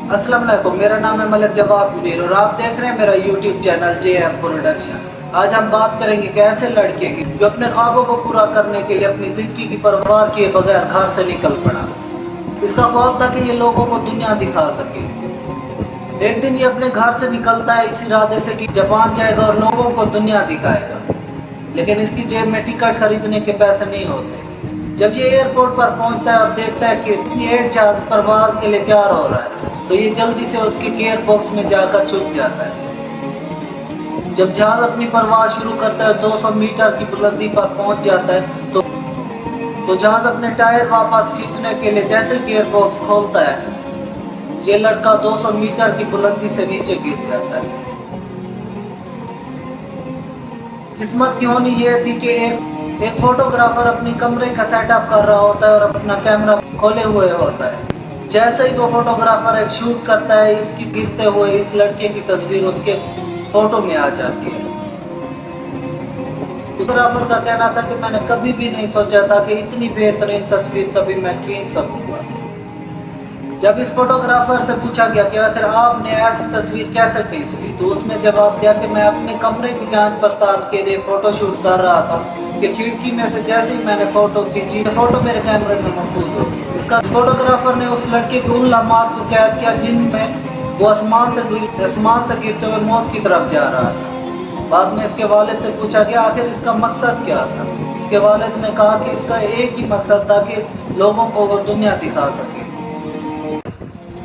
अस्सलाम वालेकुम, मेरा नाम है मलिक जवाद मुनीर और आप देख रहे हैं मेरा यूट्यूब चैनल JM प्रोडक्शन। आज हम बात करेंगे कि ऐसे लड़के की जो अपने ख्वाबों को पूरा करने के लिए अपनी जिंदगी की परवाह किए बगैर घर से निकल पड़ा। इसका ख्वाब था कि ये लोगों को दुनिया दिखा सके। एक दिन ये अपने घर से निकलता है इस इरादे से कि जापान जाएगा और लोगों को दुनिया दिखाएगा, लेकिन इसकी जेब में टिकट खरीदने के पैसे नहीं होते। जब ये एयरपोर्ट पर पहुंचता है और देखता है कि C8 जहाज परवाज के लिए तैयार हो रहा है, तो ये जल्दी से उसके गियर बॉक्स में जाकर छुप जाता है। जब जहाज अपनी परवाज शुरू करता है 200 मीटर की बुलंदी पर पहुंच जाता है तो जहाज अपने टायर वापस खींचने के लिए जैसे गियर बॉक्स खोलता है, ये लड़का 200 मीटर की बुलंदी से नीचे गिर जाता है। किस्मत की होनी ये थी कि एक फोटोग्राफर अपनी कमरे का सेटअप कर रहा होता है और अपना कैमरा खोले हुए होता है। जैसे ही वो फोटोग्राफर एक शूट करता है, इसकी गिरते हुए इस लड़के की तस्वीर उसके फोटो में आ जाती है। फोटोग्राफर का कहना था कि मैंने कभी भी नहीं सोचा था कि इतनी बेहतरीन तस्वीर कभी मैं खींच सकूंगा। जब इस फोटोग्राफर से पूछा गया कि आखिर आपने ऐसी तस्वीर कैसे खींच ली, तो उसने जवाब दिया कि मैं अपने कमरे की जांच पड़ताल के लिए फोटो शूट कर रहा था कि खिड़की में से जैसे ही मैंने फोटो खींची, फोटो मेरे कैमरे में महफूज हो गई। इसका फोटोग्राफर ने उस लड़के के उन लम्हात को कैद किया जिनमें वो आसमान से गिरते हुए मौत की तरफ जा रहा था। बाद में इसके वालिद से पूछा गया आखिर इसका मकसद क्या था। इसके वालिद ने कहा कि इसका एक ही मकसद था कि लोगों को वो दुनिया दिखा सके।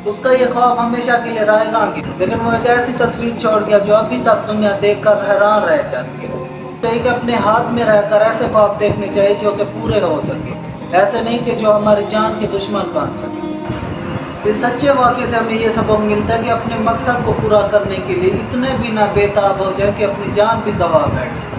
उसका ये ख्वाब हमेशा के लिए रहेगा, लेकिन वो एक ऐसी तस्वीर छोड़ गया जो अभी तक दुनिया देखकर हैरान रह जाती है। तो अपने हाथ में रहकर ऐसे ख्वाब देखने चाहिए जो कि पूरे हो सके, ऐसे नहीं कि जो हमारी जान के दुश्मन बन सके। इस सच्चे वाक़े से हमें ये सबक मिलता है कि अपने मकसद को पूरा करने के लिए इतने भी ना बेताब हो जाए कि अपनी जान भी गंवा बैठे।